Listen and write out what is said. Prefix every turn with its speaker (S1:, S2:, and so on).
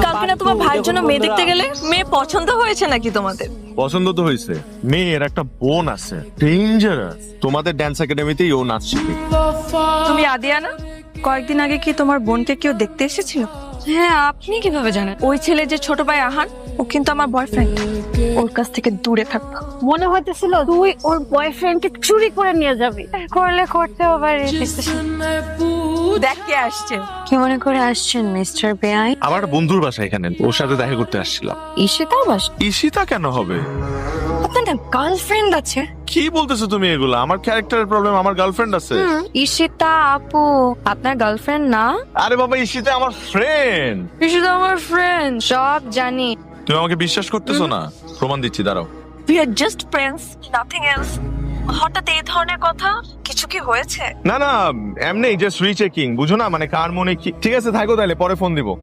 S1: কালকে না তোমার ভাইয়ের জন্য মেয়ে দেখতে গেলে, মেয়ে পছন্দ হয়েছে নাকি তোমাদের?
S2: পছন্দ তো হয়েছে। মেয়ের একটা বোন আছে, ডেঞ্জারাস। তোমাদের ড্যান্স একাডেমিতেই ও নাচ শিখে।
S1: তুমি আদিয়া না? কয়েকদিন আগে কি তোমার বোনকে কেউ দেখতে এসেছিল? হ্যাঁ, আপনি কিভাবে জানেন? ওই ছেলে যে ছোট ভাই আহান, ও কিন্তু আমার বয়ফ্রেন্ড। ওর কাছ থেকে দূরে থাকবা।
S3: মনে হইতেছিল তুই ওর বয়ফ্রেন্ডকে চুরি করে নিয়ে যাবি। করলে করতেও পারিস।
S1: দেখ কে আসছে।
S4: কি মনে করে আসছেন মিস্টার বেআই?
S2: আমার একটা বন্ধুর বাসা এখানে, ওর সাথে দেখা করতে আসছিলাম।
S4: ঈশিতার বাস?
S2: ঈশিতা কেন হবে?
S4: আপনার না গার্লফ্রেন্ড আছে?
S2: কি বলতেছো তুমি এগুলো? আমার ক্যারেক্টারের প্রবলেম, আমার গার্লফ্রেন্ড আছে।
S4: ঈশিতা আপু আপনার গার্লফ্রেন্ড না?
S2: আরে বাবা, ঈশিতা আমার ফ্রেন্ড।
S4: ঈশিতা আমার ফ্রেন্ড, সব জানি।
S2: তুমি আমাকে বিশ্বাস করতেছো না? প্রমাণ দিচ্ছি, দাঁড়াও।
S1: We are just friends, nothing else. হঠাৎ এই ধরনের কথা, কিছু কি হয়েছে?
S2: না না, এমনি জাস্ট রিচেকিং, বুঝো না, মানে কার মনে কি। ঠিক আছে, থাকো তাহলে, পরে ফোন দিব।